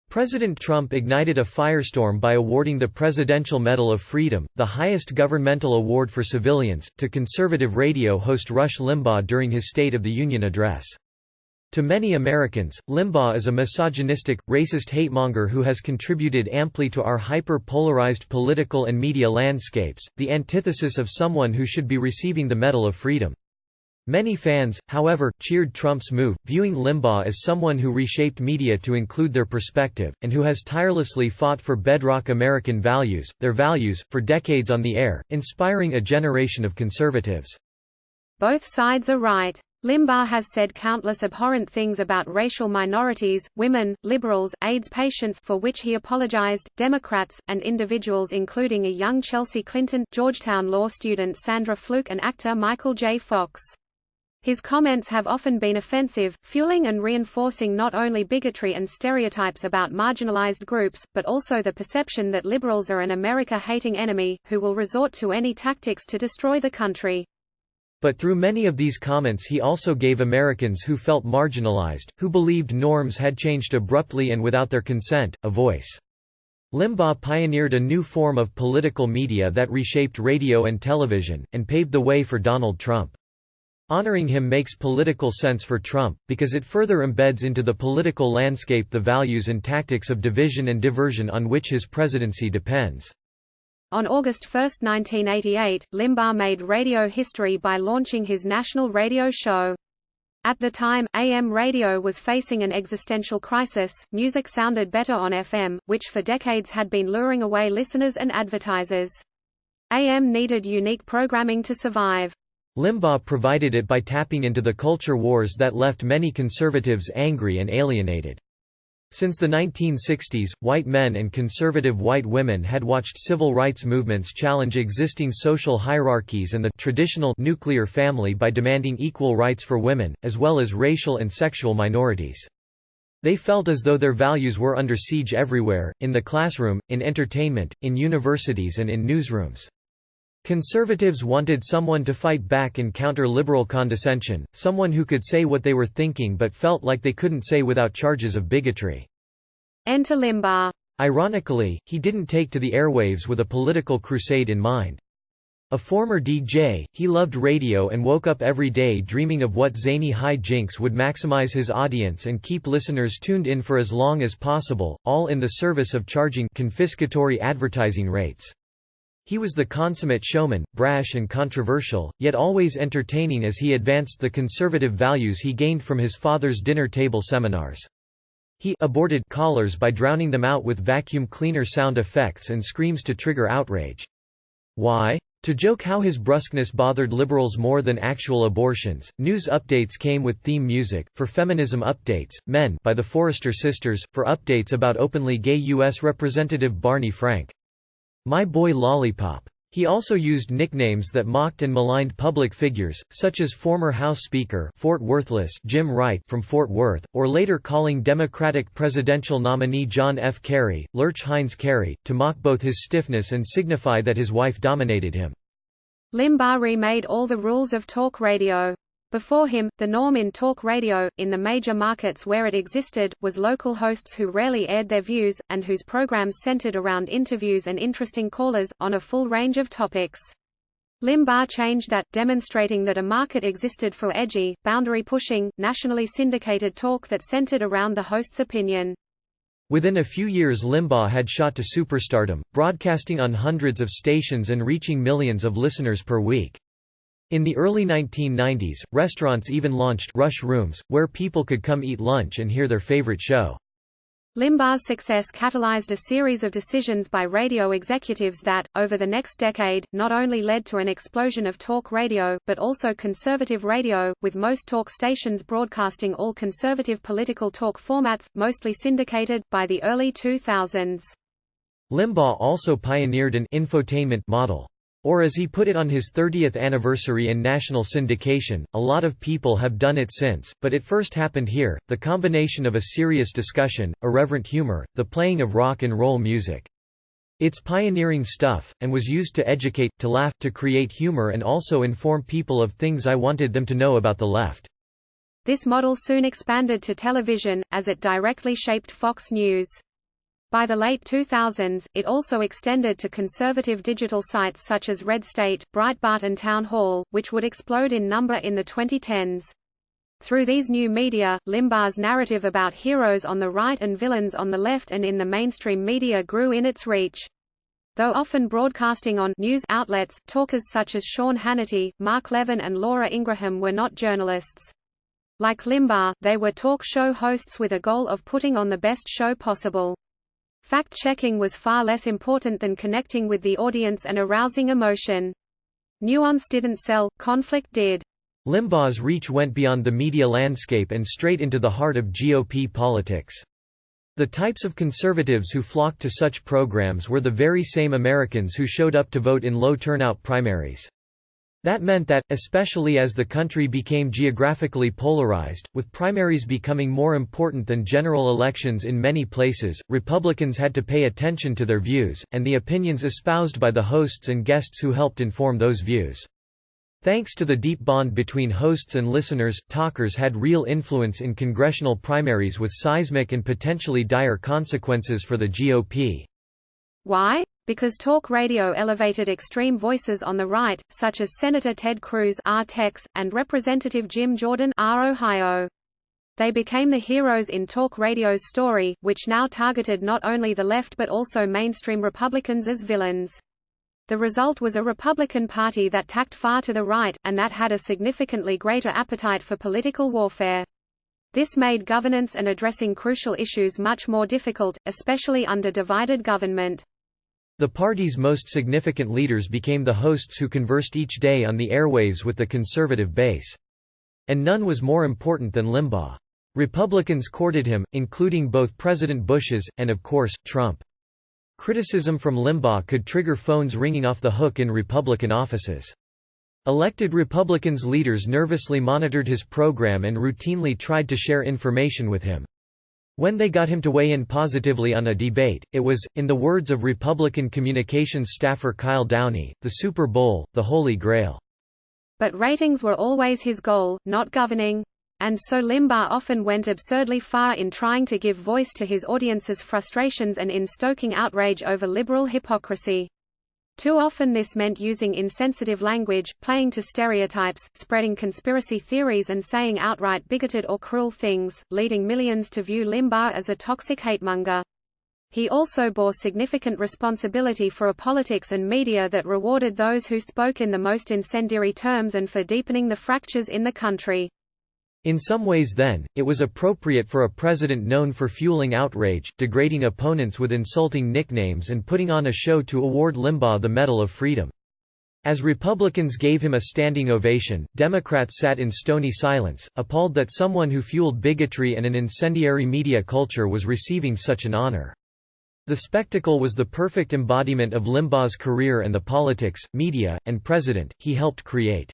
President Trump ignited a firestorm by awarding the Presidential Medal of Freedom, the highest governmental award for civilians, to conservative radio host Rush Limbaugh during his State of the Union address. To many Americans, Limbaugh is a misogynistic, racist hatemonger who has contributed amply to our hyper-polarized political and media landscapes, the antithesis of someone who should be receiving the Medal of Freedom. Many fans, however, cheered Trump's move, viewing Limbaugh as someone who reshaped media to include their perspective, and who has tirelessly fought for bedrock American values, their values, for decades on the air, inspiring a generation of conservatives. Both sides are right. Limbaugh has said countless abhorrent things about racial minorities, women, liberals, AIDS patients for which he apologized, Democrats, and individuals including a young Chelsea Clinton, Georgetown law student Sandra Fluke and actor Michael J. Fox. His comments have often been offensive, fueling and reinforcing not only bigotry and stereotypes about marginalized groups, but also the perception that liberals are an America-hating enemy, who will resort to any tactics to destroy the country. But through many of these comments he also gave Americans who felt marginalized, who believed norms had changed abruptly and without their consent, a voice. Limbaugh pioneered a new form of political media that reshaped radio and television, and paved the way for Donald Trump. Honoring him makes political sense for Trump, because it further embeds into the political landscape the values and tactics of division and diversion on which his presidency depends. On August 1, 1988, Limbaugh made radio history by launching his national radio show. At the time, AM radio was facing an existential crisis. Music sounded better on FM, which for decades had been luring away listeners and advertisers. AM needed unique programming to survive. Limbaugh provided it by tapping into the culture wars that left many conservatives angry and alienated. Since the 1960s, white men and conservative white women had watched civil rights movements challenge existing social hierarchies and the traditional nuclear family by demanding equal rights for women, as well as racial and sexual minorities. They felt as though their values were under siege everywhere, in the classroom, in entertainment, in universities and in newsrooms. Conservatives wanted someone to fight back and counter liberal condescension, someone who could say what they were thinking but felt like they couldn't say without charges of bigotry. Enter Limbaugh. Ironically, he didn't take to the airwaves with a political crusade in mind. A former DJ, he loved radio and woke up every day dreaming of what zany high jinks would maximize his audience and keep listeners tuned in for as long as possible, all in the service of charging confiscatory advertising rates. He was the consummate showman, brash and controversial, yet always entertaining as he advanced the conservative values he gained from his father's dinner table seminars. He aborted callers by drowning them out with vacuum cleaner sound effects and screams to trigger outrage. Why? To joke how his brusqueness bothered liberals more than actual abortions. News updates came with theme music. For feminism updates, Men by the Forrester Sisters, for updates about openly gay U.S. Representative Barney Frank. My Boy Lollipop. He also used nicknames that mocked and maligned public figures, such as former House Speaker Fort Worthless Jim Wright from Fort Worth, or later calling Democratic presidential nominee John F. Kerry, Lurch Heinz Kerry, to mock both his stiffness and signify that his wife dominated him. Limbaugh remade all the rules of talk radio. Before him, the norm in talk radio, in the major markets where it existed, was local hosts who rarely aired their views, and whose programs centered around interviews and interesting callers, on a full range of topics. Limbaugh changed that, demonstrating that a market existed for edgy, boundary-pushing, nationally syndicated talk that centered around the host's opinion. Within a few years Limbaugh had shot to superstardom, broadcasting on hundreds of stations and reaching millions of listeners per week. In the early 1990s, restaurants even launched Rush Rooms, where people could come eat lunch and hear their favorite show. Limbaugh's success catalyzed a series of decisions by radio executives that, over the next decade, not only led to an explosion of talk radio, but also conservative radio, with most talk stations broadcasting all conservative political talk formats, mostly syndicated, by the early 2000s. Limbaugh also pioneered an infotainment model. Or as he put it on his 30th anniversary in national syndication, a lot of people have done it since, but it first happened here, the combination of a serious discussion, irreverent humor, the playing of rock and roll music. It's pioneering stuff, and was used to educate, to laugh, to create humor and also inform people of things I wanted them to know about the left. This model soon expanded to television, as it directly shaped Fox News. By the late 2000s, it also extended to conservative digital sites such as Red State, Breitbart and Town Hall, which would explode in number in the 2010s. Through these new media, Limbaugh's narrative about heroes on the right and villains on the left and in the mainstream media grew in its reach. Though often broadcasting on news outlets, talkers such as Sean Hannity, Mark Levin and Laura Ingraham were not journalists. Like Limbaugh, they were talk show hosts with a goal of putting on the best show possible. Fact-checking was far less important than connecting with the audience and arousing emotion. Nuance didn't sell, conflict did. Limbaugh's reach went beyond the media landscape and straight into the heart of GOP politics. The types of conservatives who flocked to such programs were the very same Americans who showed up to vote in low-turnout primaries. That meant that, especially as the country became geographically polarized, with primaries becoming more important than general elections in many places, Republicans had to pay attention to their views, and the opinions espoused by the hosts and guests who helped inform those views. Thanks to the deep bond between hosts and listeners, talkers had real influence in congressional primaries with seismic and potentially dire consequences for the GOP. Why? Because talk radio elevated extreme voices on the right, such as Senator Ted Cruz (R. Tex) and Representative Jim Jordan (R. Ohio). They became the heroes in talk radio's story, which now targeted not only the left but also mainstream Republicans as villains. The result was a Republican Party that tacked far to the right, and that had a significantly greater appetite for political warfare. This made governance and addressing crucial issues much more difficult, especially under divided government. The party's most significant leaders became the hosts who conversed each day on the airwaves with the conservative base. And none was more important than Limbaugh. Republicans courted him, including both President Bush's, and of course, Trump. Criticism from Limbaugh could trigger phones ringing off the hook in Republican offices. Elected Republicans' leaders nervously monitored his program and routinely tried to share information with him. When they got him to weigh in positively on a debate, it was, in the words of Republican communications staffer Kyle Downey, the Super Bowl, the Holy Grail. But ratings were always his goal, not governing. And so Limbaugh often went absurdly far in trying to give voice to his audience's frustrations and in stoking outrage over liberal hypocrisy. Too often this meant using insensitive language, playing to stereotypes, spreading conspiracy theories and saying outright bigoted or cruel things, leading millions to view Limbaugh as a toxic hatemonger. He also bore significant responsibility for a politics and media that rewarded those who spoke in the most incendiary terms and for deepening the fractures in the country. In some ways then, it was appropriate for a president known for fueling outrage, degrading opponents with insulting nicknames and putting on a show to award Limbaugh the Medal of Freedom. As Republicans gave him a standing ovation, Democrats sat in stony silence, appalled that someone who fueled bigotry and an incendiary media culture was receiving such an honor. The spectacle was the perfect embodiment of Limbaugh's career and the politics, media, and president he helped create.